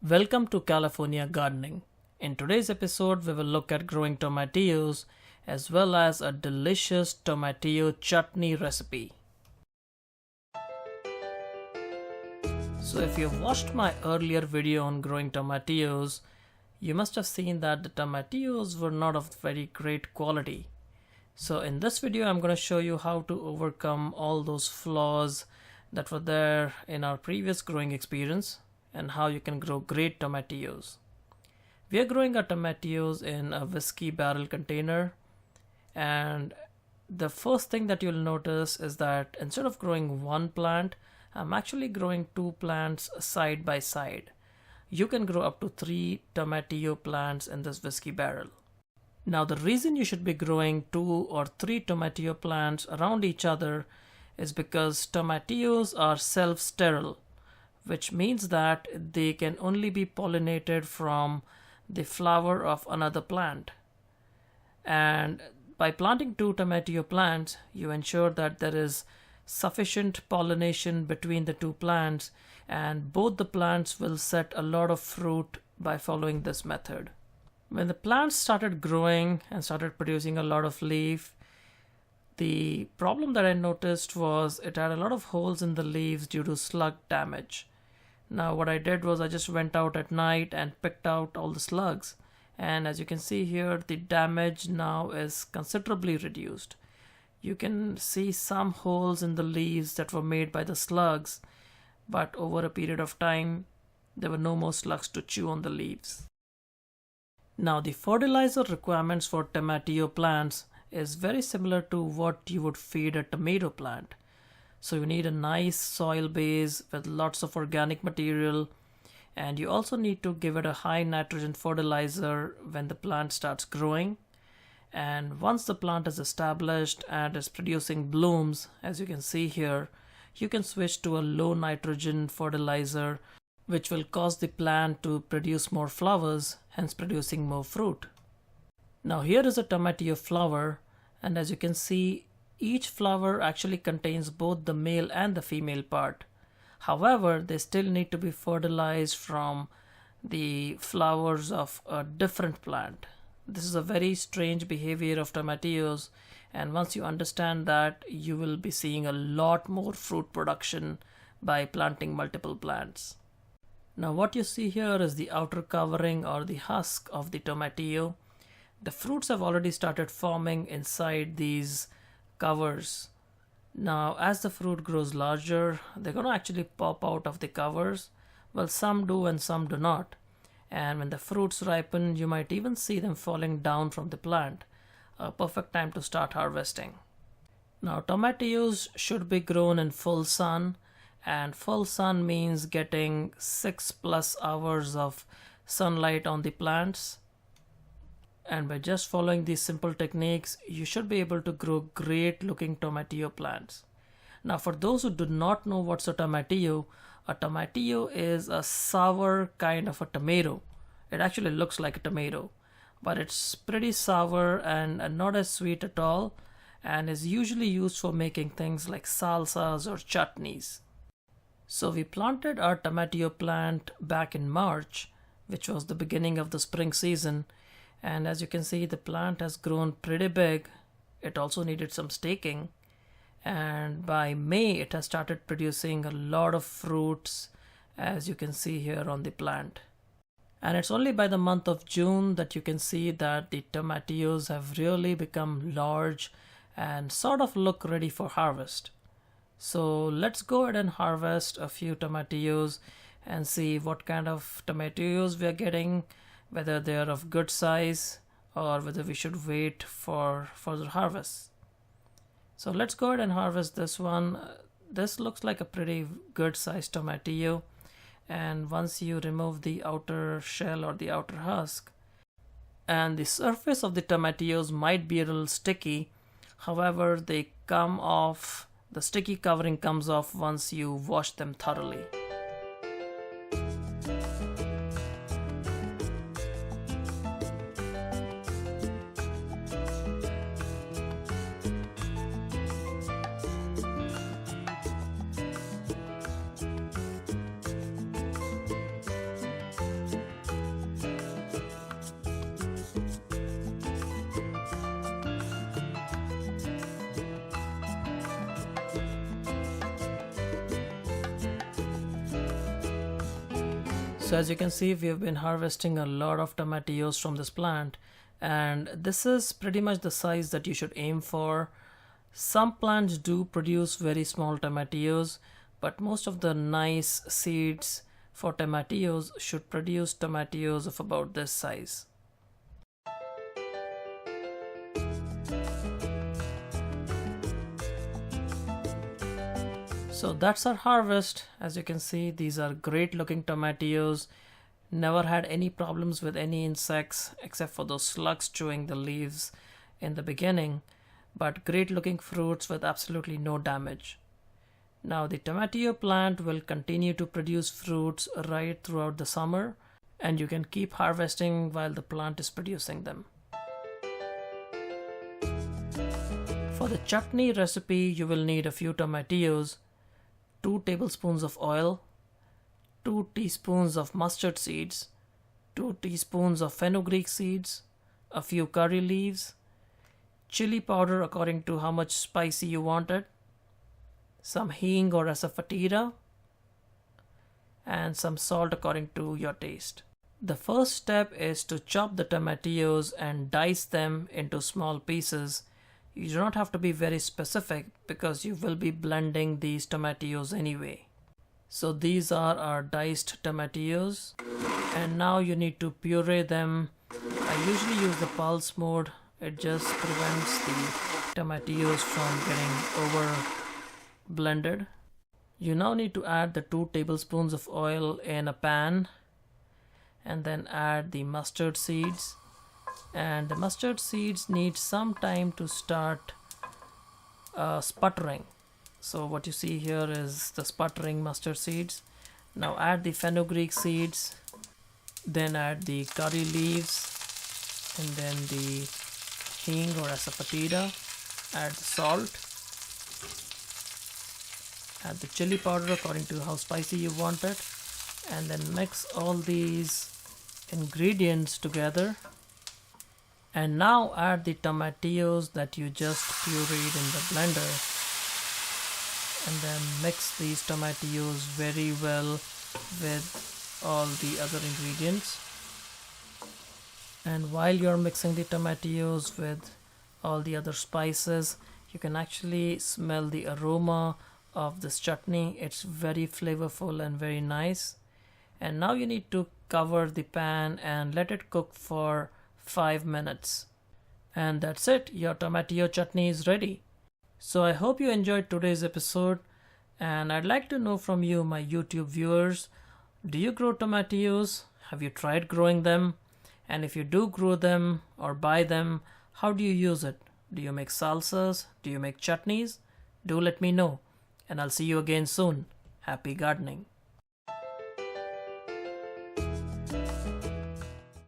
Welcome to California Gardening. In today's episode, we will look at growing tomatillos as well as a delicious tomatillo chutney recipe. So if you've watched my earlier video on growing tomatillos, you must have seen that the tomatillos were not of very great quality. So in this video, I'm going to show you how to overcome all those flaws that were there in our previous growing experience and how you can grow great tomatillos. We are growing our tomatillos in a whiskey barrel container, and the first thing that you'll notice is that instead of growing one plant, I'm actually growing two plants side by side. You can grow up to 3 tomatillo plants in this whiskey barrel. Now the reason you should be growing 2 or 3 tomatillo plants around each other is because tomatillos are self-sterile, which means that they can only be pollinated from the flower of another plant. And by planting 2 tomatillo plants, you ensure that there is sufficient pollination between the 2 plants, and both the plants will set a lot of fruit by following this method. When the plants started growing and started producing a lot of leaf, the problem that I noticed was it had a lot of holes in the leaves due to slug damage. Now what I did was I just went out at night and picked out all the slugs, and as you can see here, the damage now is considerably reduced. You can see some holes in the leaves that were made by the slugs, but over a period of time there were no more slugs to chew on the leaves. Now the fertilizer requirements for tomatillo plants is very similar to what you would feed a tomato plant. So you need a nice soil base with lots of organic material, and you also need to give it a high nitrogen fertilizer when the plant starts growing. And once the plant is established and is producing blooms, as you can see here, you can switch to a low nitrogen fertilizer, which will cause the plant to produce more flowers, hence producing more fruit. Now here is a tomatillo flower, and as you can see, each flower actually contains both the male and the female part. However, they still need to be fertilized from the flowers of a different plant. This is a very strange behavior of tomatillos, and once you understand that, you will be seeing a lot more fruit production by planting multiple plants. Now what you see here is the outer covering or the husk of the tomatillo. The fruits have already started forming inside these covers. Now as the fruit grows larger, they're going to actually pop out of the covers. Well, some do and some do not. And when the fruits ripen, you might even see them falling down from the plant. A perfect time to start harvesting. Now tomatillos should be grown in full sun, and full sun means getting 6+ hours of sunlight on the plants. And by just following these simple techniques, you should be able to grow great looking tomatillo plants. Now for those who do not know what's a tomatillo is a sour kind of a tomato. It actually looks like a tomato, but it's pretty sour and not as sweet at all, and is usually used for making things like salsas or chutneys. So we planted our tomatillo plant back in March, which was the beginning of the spring season, and as you can see, the plant has grown pretty big. It also needed some staking, and by May it has started producing a lot of fruits, as you can see here on the plant. And it's only by the month of June that you can see that the tomatillos have really become large and sort of look ready for harvest. So let's go ahead and harvest a few tomatillos and see what kind of tomatillos we are getting, whether they are of good size or whether we should wait for further harvest. So let's go ahead and harvest this one. This looks like a pretty good sized tomatillo, and once you remove the outer shell or the outer husk, and the surface of the tomatillos might be a little sticky, however they come off, the sticky covering comes off once you wash them thoroughly. So as you can see, we have been harvesting a lot of tomatillos from this plant, and this is pretty much the size that you should aim for. Some plants do produce very small tomatillos, but most of the nice seeds for tomatillos should produce tomatillos of about this size. So that's our harvest. As you can see, these are great looking tomatillos. Never had any problems with any insects except for those slugs chewing the leaves in the beginning, but great looking fruits with absolutely no damage. Now the tomatillo plant will continue to produce fruits right throughout the summer, and you can keep harvesting while the plant is producing them. For the chutney recipe, you will need a few tomatillos, 2 tablespoons of oil, 2 teaspoons of mustard seeds, 2 teaspoons of fenugreek seeds, a few curry leaves, chili powder according to how much spicy you want it, some hing or asafoetida, and some salt according to your taste. The first step is to chop the tomatillos and dice them into small pieces. You do not have to be very specific because you will be blending these tomatillos anyway. So these are our diced tomatillos, and now you need to puree them. I usually use the pulse mode. It just prevents the tomatillos from getting over blended. You now need to add the 2 tablespoons of oil in a pan, and then add the mustard seeds. And the mustard seeds need some time to start sputtering. So what you see here is the sputtering mustard seeds. Now add the fenugreek seeds, then add the curry leaves, and then the hing or asafoetida. Add the salt, add the chili powder according to how spicy you want it, and then mix all these ingredients together. And now add the tomatillos that you just pureed in the blender, and then mix these tomatillos very well with all the other ingredients. And while you're mixing the tomatillos with all the other spices, you can actually smell the aroma of this chutney. It's very flavorful and very nice. And now you need to cover the pan and let it cook for 5 minutes. And that's it, your tomatillo chutney is ready. So I hope you enjoyed today's episode, and I'd like to know from you, my YouTube viewers, do you grow tomatillos? Have you tried growing them? And if you do grow them or buy them, how do you use it? Do you make salsas? Do you make chutneys? Do let me know, and I'll see you again soon. Happy gardening.